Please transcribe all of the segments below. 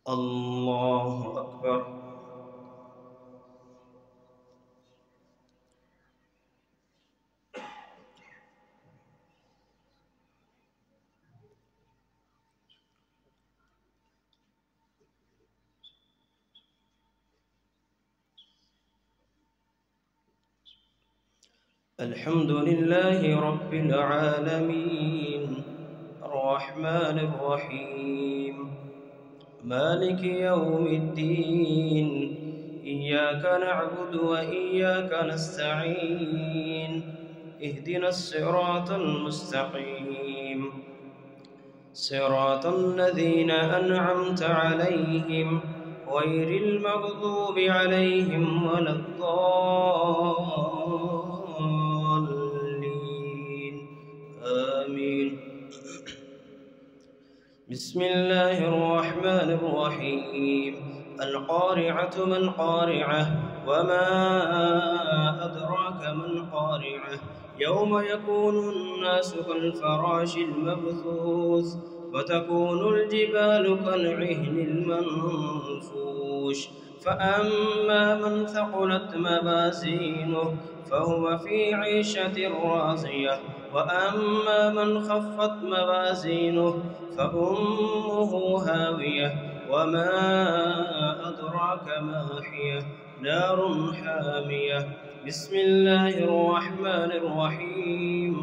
الله أكبر. الحمد لله رب العالمين الرحمن الرحيم مالك يوم الدين إياك نعبد وإياك نستعين اهدنا الصراط المستقيم صراط الذين أنعمت عليهم غير المغضوب عليهم ولا الضالين آمين. بسم الله الرحمن الرحيم القارعة ما القارعة وما أدراك ما القارعة يوم يكون الناس كالفراش المبثوث وتكون الجبال كالعهن المنفوش فأما من ثقلت موازينه فهو في عيشة راضية وأما من خفت موازينه فأمه هاوية وما أدراك ما هي نار حامية. بسم الله الرحمن الرحيم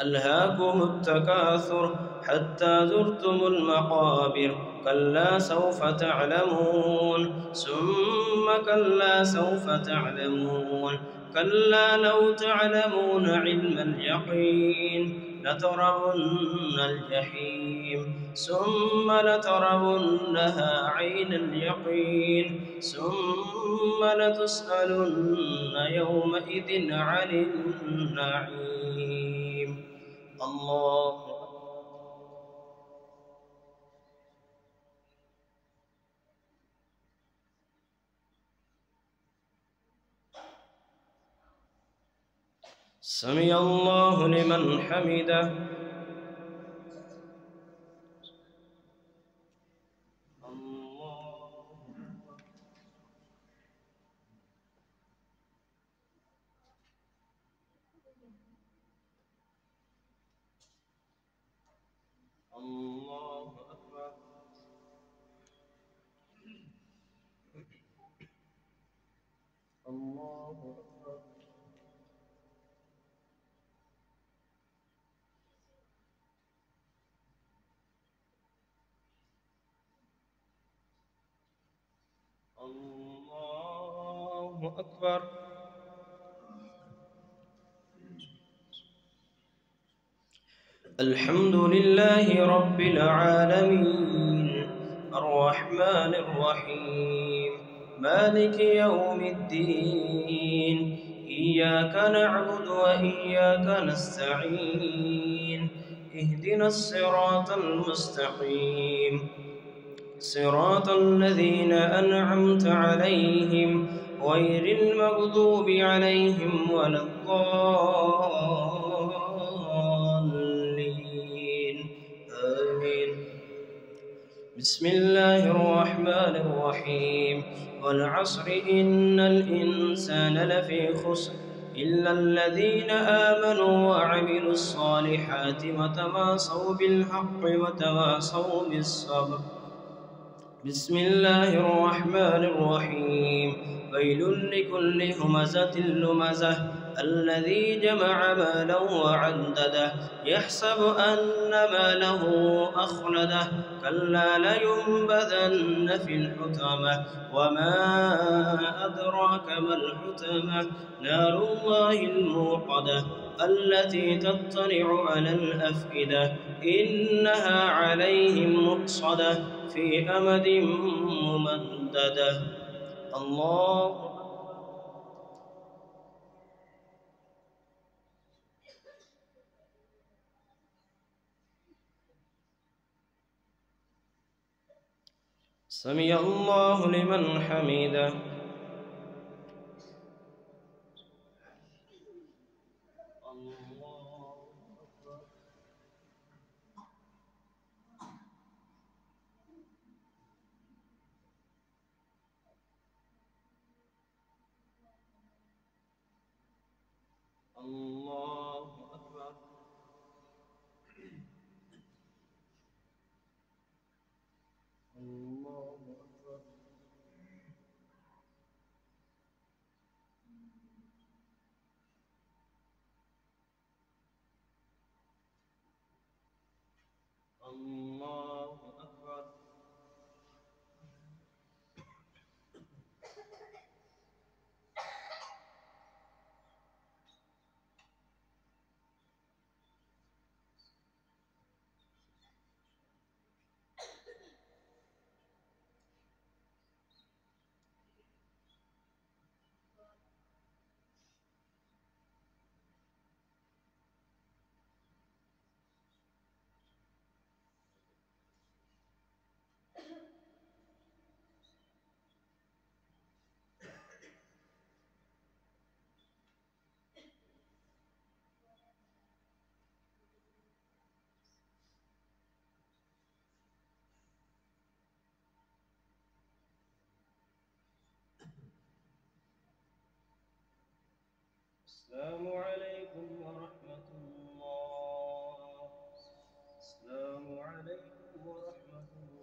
ألهاكم التكاثر حتى زرتم المقابر كلا سوف تعلمون ثم كلا سوف تعلمون كلا لو تعلمون علم اليقين لترون الجحيم ثم لترونها عين اليقين ثم لتسألن يومئذ عن النعيم. الله سمع الله لمن حمده. الله أكبر. الله أكبر. الله أكبر. الحمد لله رب العالمين الرحمن الرحيم مالك يوم الدين إياك نعبد وإياك نستعين اهدنا الصراط المستقيم صراط الذين أنعمت عليهم غير المغضوب عليهم ولا الضالين آمين. بسم الله الرحمن الرحيم والعصر إن الإنسان لفي خسر إلا الذين آمنوا وعملوا الصالحات وتواصوا بالحق وتواصوا بالصبر. بسم الله الرحمن الرحيم ويل لكل همزة لمزة الذي جمع مالا وعدده يحسب أن ماله أخلده كلا لينبذن في الحطمة وما أدراك ما الحطمة نار الله الموقدة التي تطلع على الأفئدة إنها عليهم مؤصدة في أمد ممددة. الله سمع الله لمن حمده. الله أكبر. الله أكبر. الله أكبر. السلام عليكم ورحمة الله. السلام عليكم ورحمة الله.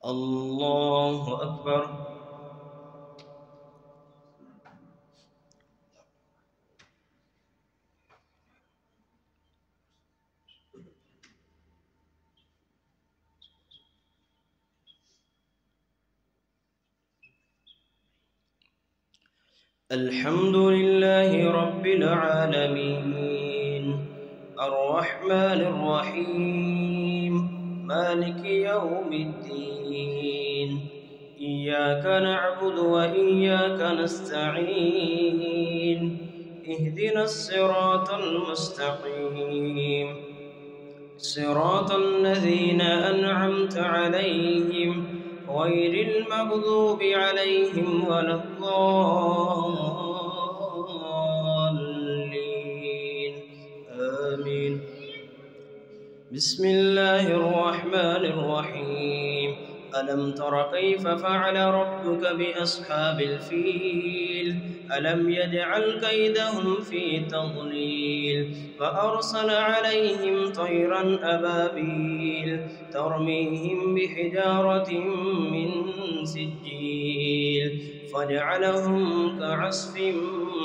الله أكبر. الحمد لله رب العالمين الرحمن الرحيم مالك يوم الدين إياك نعبد وإياك نستعين اهدنا الصراط المستقيم صراط الذين أنعمت عليهم غير المغضوب عليهم ولا الضالين آمين. بسم الله الرحمن الرحيم ألم تر كيف فعل ربك بأصحاب الفيل ألم يجعل كيدهم في تضليل فأرسل عليهم طيرا أبابيل ترميهم بحجارة من سجيل فجعلهم كعصف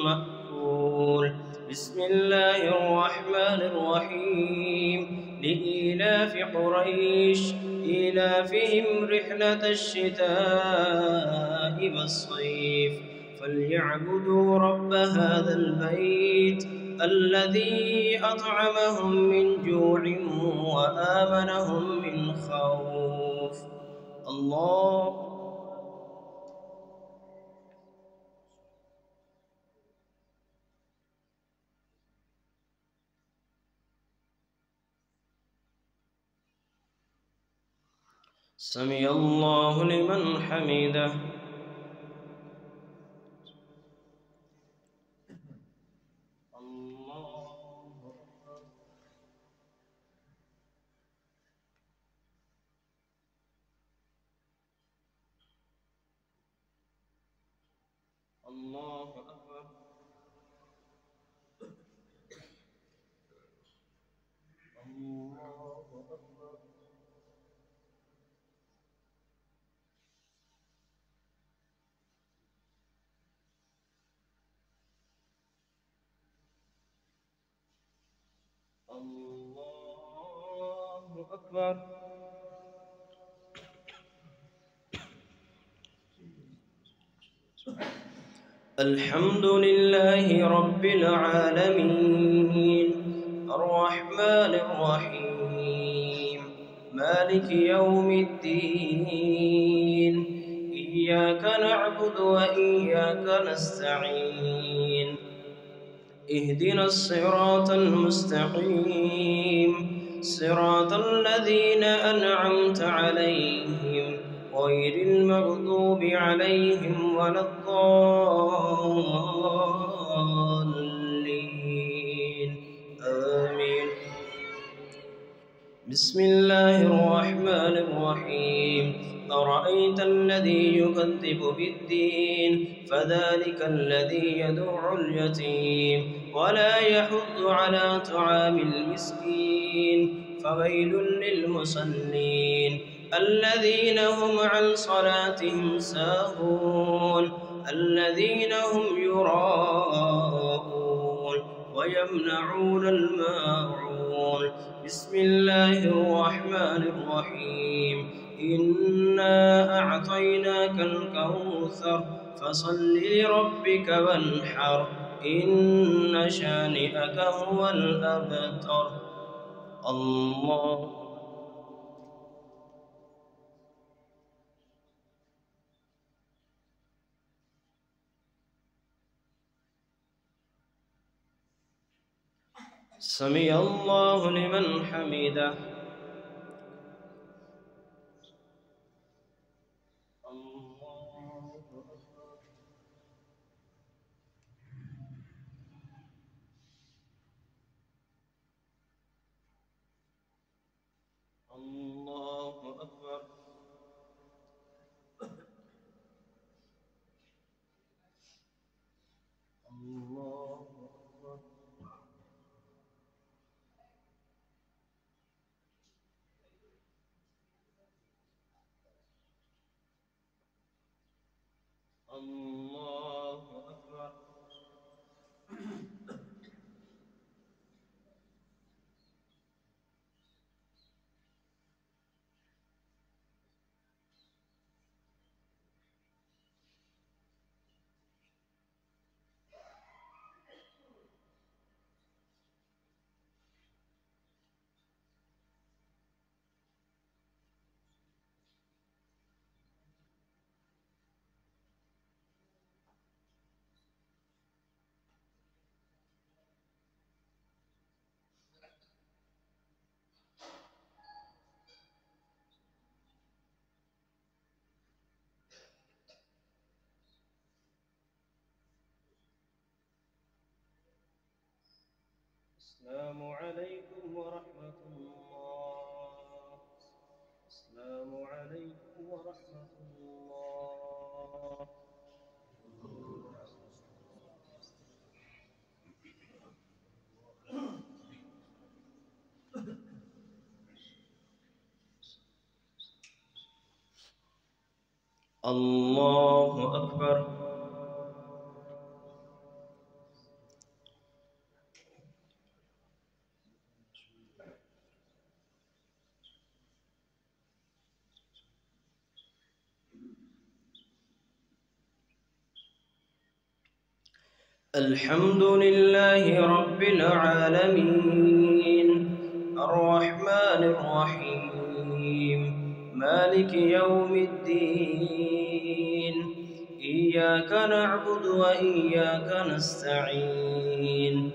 مأكول. بسم الله الرحمن الرحيم لإيلاف قريش إيلافهم رحلة الشتاء والصيف فليعبدوا رب هذا البيت الذي أطعمهم من جوع وآمنهم من خوف. الله. سمع الله لمن حمده. الله أكبر. الله أكبر. الله أكبر. الحمد لله رب العالمين الرحمن الرحيم مالك يوم الدين إياك نعبد وإياك نستعين اهدنا الصراط المستقيم صراط الذين أنعمت عليهم غير المغضوب عليهم ولا الضالين آمين. بسم الله الرحمن الرحيم أرأيت الذي يكذب بالدين فذلك الذي يدع اليتيم ولا يحض على طعام المسكين فويل للمصلين الذين هم عن صلاتهم ساهون الذين هم يراءون ويمنعون الماعون بسم الله الرحمن الرحيم إنا أعطيناك الكوثر فصل لربك وانحر إن شانئك هو الأبتر الله سمع الله لمن حمده الله أكبر الله أكبر الله أكبر السلام عليكم ورحمة الله السلام عليكم ورحمة الله الله أكبر الحمد لله رب العالمين الرحمن الرحيم مالك يوم الدين إياك نعبد وإياك نستعين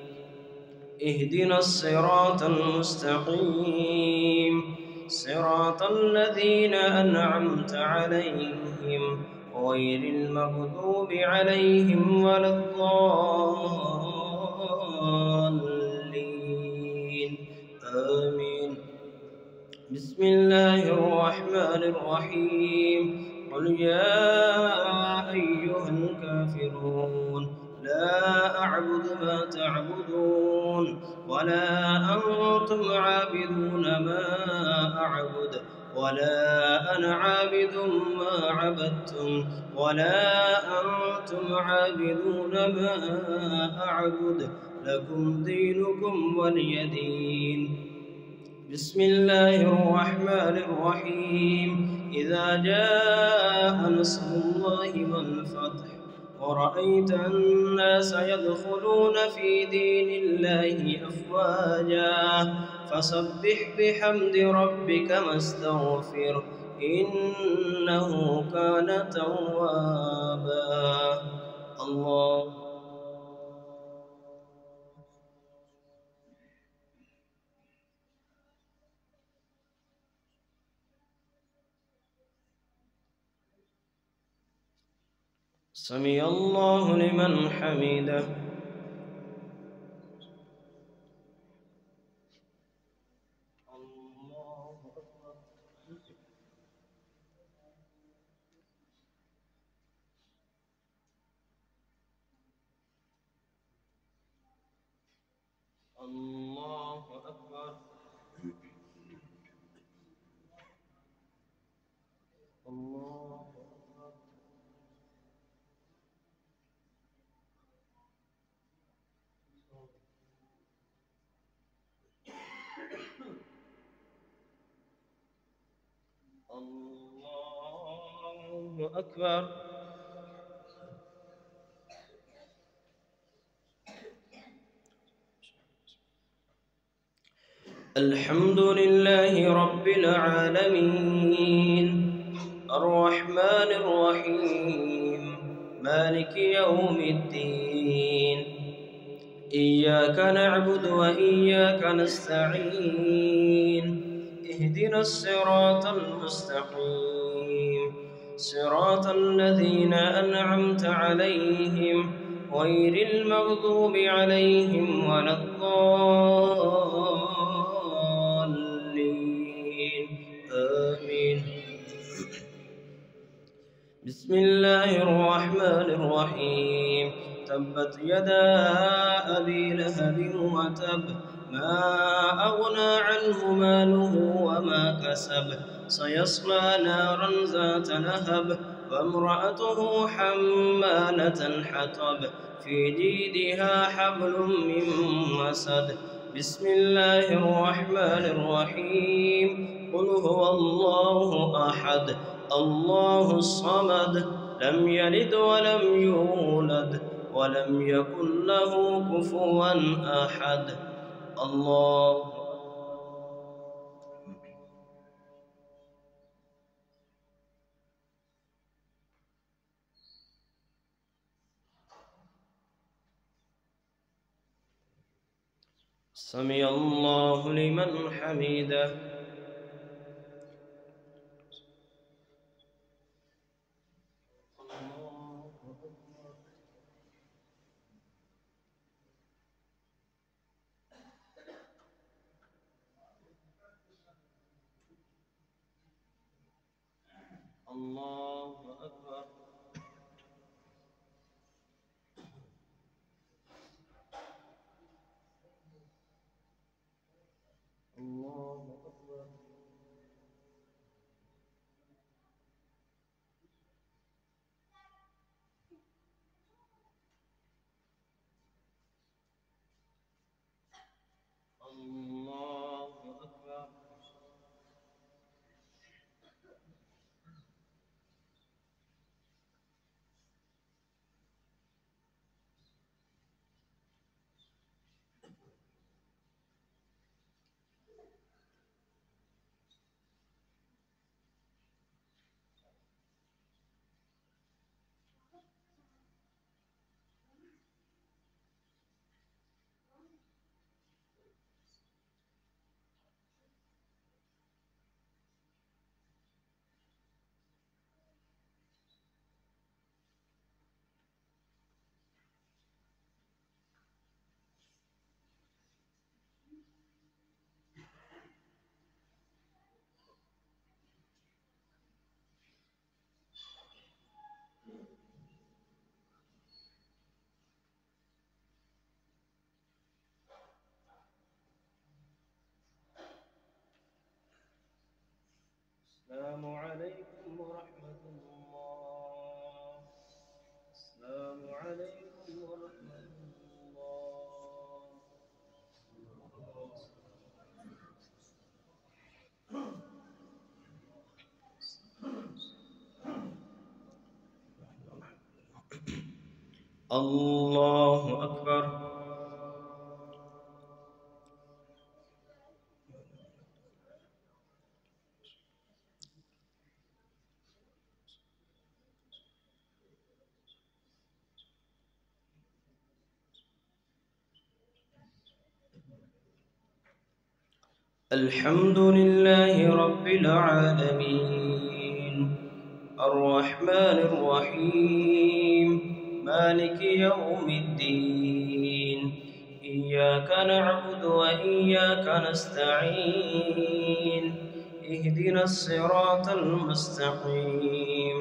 اهدنا الصراط المستقيم صراط الذين أنعمت عليهم غير المغضوب عليهم ولا الضالين آمين بسم الله الرحمن الرحيم قل يا أيها الكافرون لا أعبد ما تعبدون ولا أنتم عابدون ما أعبد ولا أنا عابد ما عبدتم ولا أنتم عابدون ما أعبد لكم دينكم ولي دين بسم الله الرحمن الرحيم إذا جاء نصر الله والفتح ورأيت الناس يدخلون في دين الله أفواجا فسبح بحمد ربك واستغفر إنه كان توابا الله سمع الله لمن حمده الله الله أكبر. الله أكبر. الله أكبر. الحمد لله رب العالمين الرحمن الرحيم مالك يوم الدين إياك نعبد وإياك نستعين اهدنا الصراط المستقيم صراط الذين أنعمت عليهم غير المغضوب عليهم ولا الضالين آمين. بسم الله الرحمن الرحيم تبت يدا أبي لهب وتب ما أغنى عنه ماله وما كسب سيصلى نارا ذات لهب وامرأته حمالة الحطب في جيدها حبل من مسد. بسم الله الرحمن الرحيم قل هو الله أحد الله الصمد لم يلد ولم يولد ولم يكن له كفوا أحد. الله سمع الله لمن حمده. الله أكبر. الله أكبر. الله أكبر. السلام عليكم ورحمة الله. السلام عليكم ورحمة الله. الله أكبر. الحمد لله رب العالمين الرحمن الرحيم مالك يوم الدين إياك نعبد وإياك نستعين اهدنا الصراط المستقيم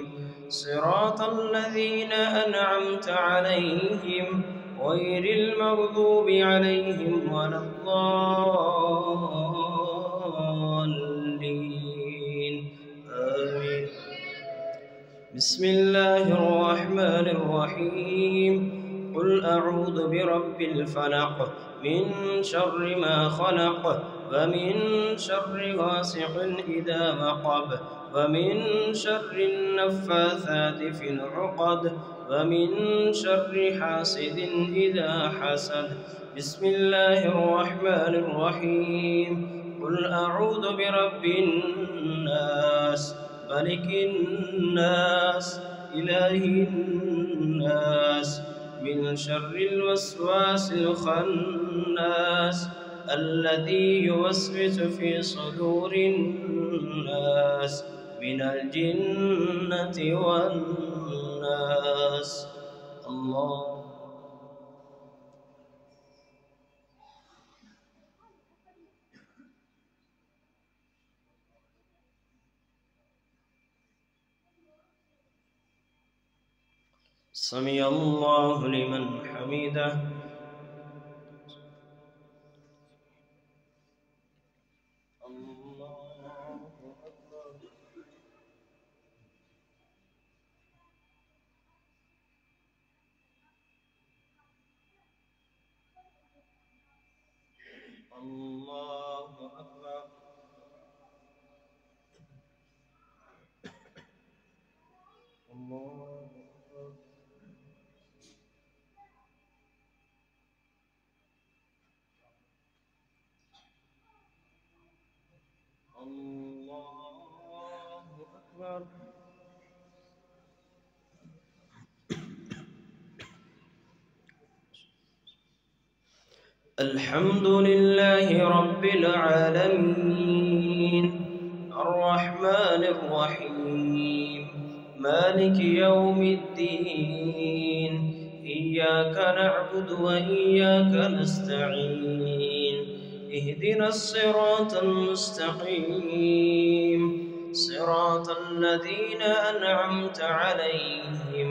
صراط الذين أنعمت عليهم غير المغضوب عليهم ولا الضالين آمين. بسم الله الرحمن الرحيم. قل أعوذ برب الفلق من شر ما خلق ومن شر غاسق إذا وقب ومن شر النفاثات في العقد ومن شر حاسد إذا حسد. بسم الله الرحمن الرحيم. قل أعوذ برب الناس ملك الناس إله الناس من شر الوسواس الخناس الذي يوسوس في صدور الناس من الجنة والناس. الله. سمع الله لمن حمده. الله أكبر. الله أكبر. الله أكبر. الحمد لله رب العالمين الرحمن الرحيم مالك يوم الدين إياك نعبد وإياك نستعين اهدنا الصراط المستقيم صراط الذين أنعمت عليهم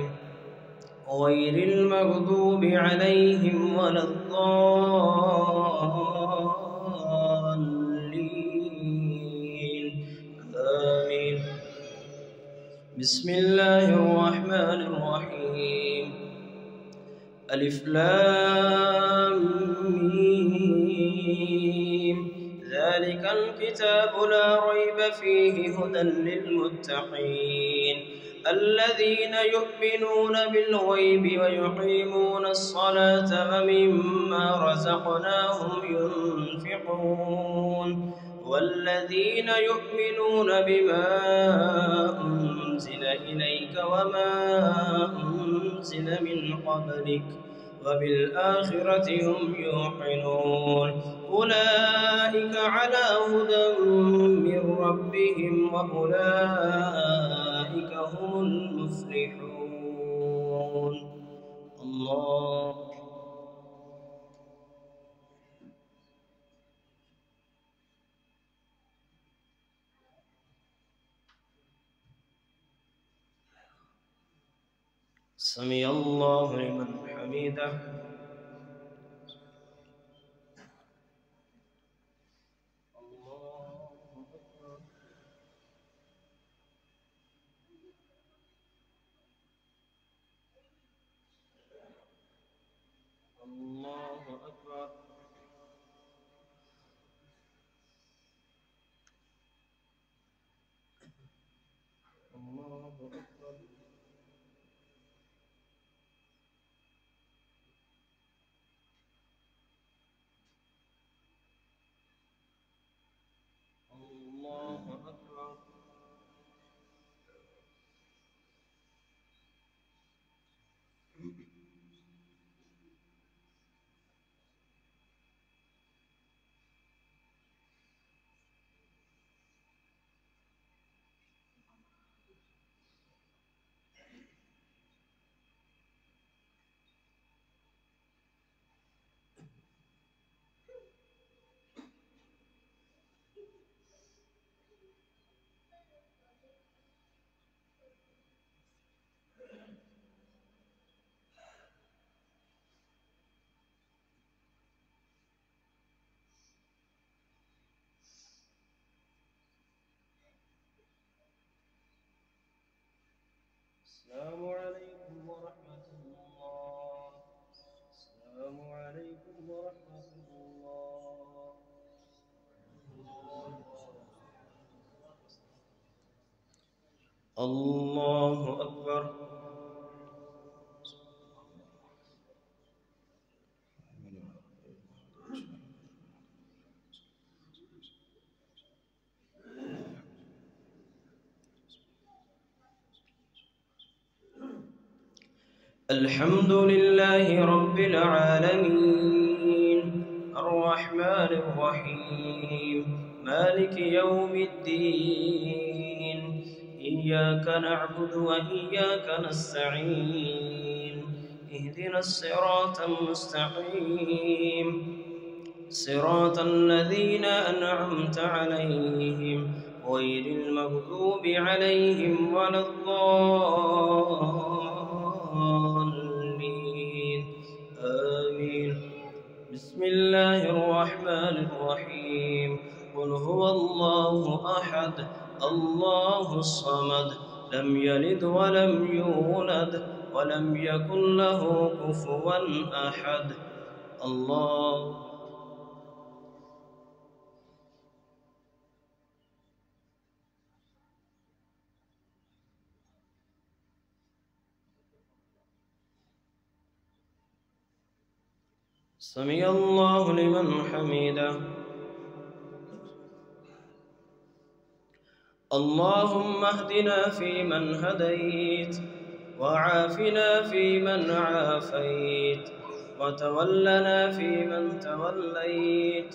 غير المغضوب عليهم ولا الضالين آمين. بسم الله الرحمن الرحيم. ألف لام ميم ذلك الكتاب لا ريب فيه هدى للمتقين الذين يؤمنون بالغيب ويقيمون الصلاة ومما رزقناهم ينفقون والذين يؤمنون بما أنزل إليك وما أنزل من قبلك وبالآخرة هم يوقنون أولئك على هدى من ربهم وأولئك هم المفلحون. الله. سمع الله لمن حمده. الله أكبر. الله أكبر. الله أكبر. الله أكبر. الحمد لله رب العالمين الرحمن الرحيم مالك يوم الدين إياك نعبد وإياك نستعين اهدنا الصراط المستقيم صراط الذين أنعمت عليهم غير المغضوب عليهم ولا الضالين آمين. بسم الله الرحمن الرحيم قل هو الله أحد الله الصمد لم يلد ولم يولد ولم يكن له كفوا أحد. الله سمع الله لمن حمده. اللهم اهدنا فيمن هديت وعافنا فيمن عافيت وتولنا فيمن توليت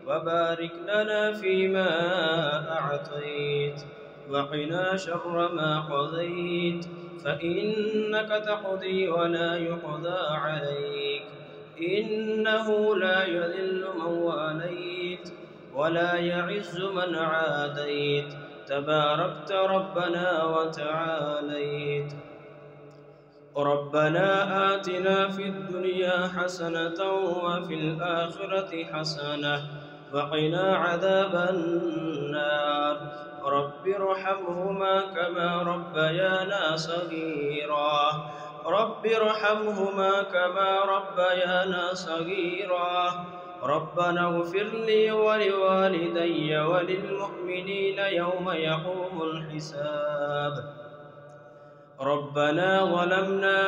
وبارك لنا فيما أعطيت وقنا شر ما قضيت فإنك تقضي ولا يقضى عليك إنه لا يذل من واليت ولا يعز من عاديت تباركت ربنا وتعاليت. ربنا آتنا في الدنيا حسنة وفي الآخرة حسنة وقنا عذاب النار. رب ارحمهما كما ربيانا صغيرا رب ارحمهما كما ربيانا صغيرا. ربنا اغفر لي ولوالدي وللمؤمنين يوم يقوم الحساب. ربنا ظلمنا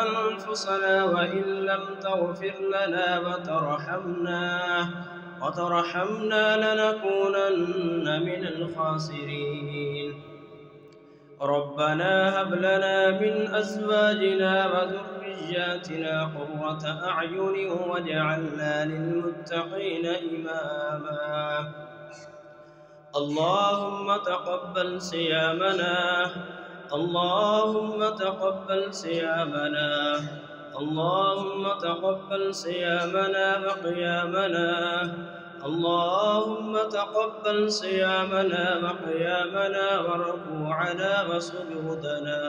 أنفسنا وإن لم تغفر لنا وترحمنا لنكونن من الخاسرين. ربنا هب لنا من أزواجنا وذرياتنا قرة أعين واجعلنا للمتقين إماما. اللهم تقبل صيامنا اللهم تقبل صيامنا اللهم تقبل صيامنا وقيامنا اللهم تقبل صيامنا وقيامنا وركوعنا وسجودنا.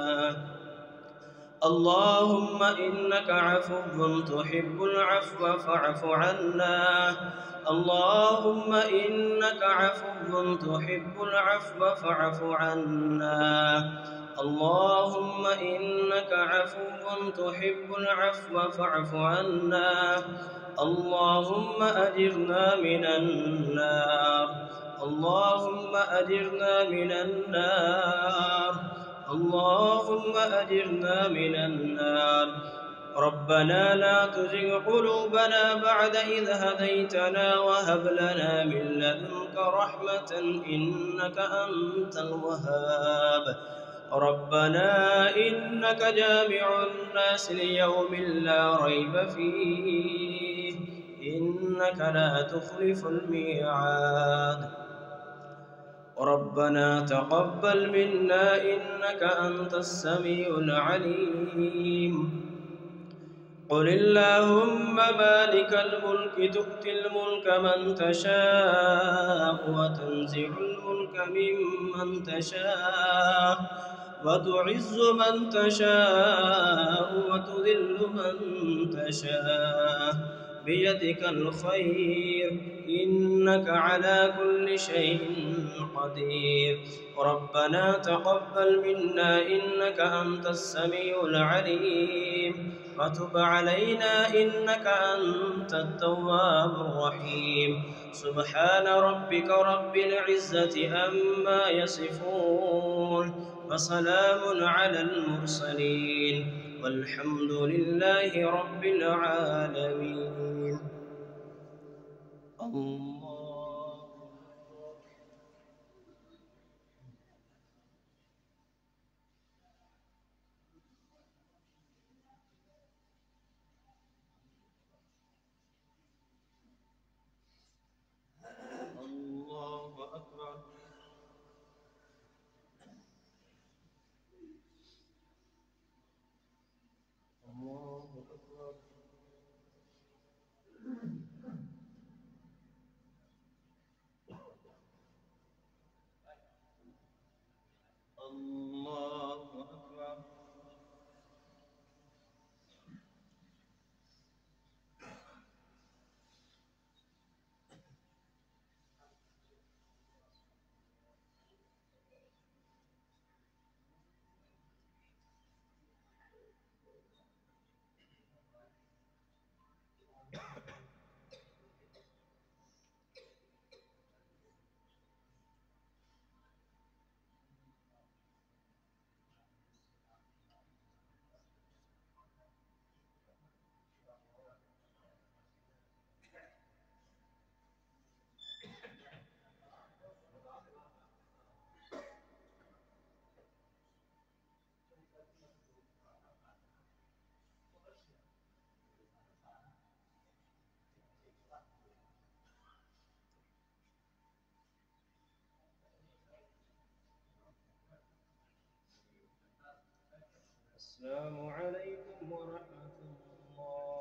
اللهم إنك عفو تحب العفو فاعف عنا. اللهم إنك عفو تحب العفو فاعف عنا. اللهم إنك عفو تحب العفو فاعف عنا. اللهم أجرنا من النار اللهم أجرنا من النار اللهم أجرنا من النار. ربنا لا تزغ قلوبنا بعد إذ هديتنا وهب لنا من لدنك رحمة إنك أنت الوهاب. ربنا إنك جامع الناس ليوم لا ريب فيه إنك لا تخلف الميعاد. ربنا تقبل منا إنك أنت السميع العليم. قل اللهم مالك الملك تؤتي الملك من تشاء وتنزع الملك ممن تشاء وتعز من تشاء وتذل من تشاء بيدك الخير إنك على كل شيء قدير. ربنا تقبل منا إنك أنت السميع العليم وتب علينا إنك أنت التواب الرحيم. سبحان ربك رب العزة عما يصفون وسلام على المرسلين والحمد لله رب العالمين. الله الله أكبر. الله أكبر. الله أكبر. السلام عليكم ورحمة الله.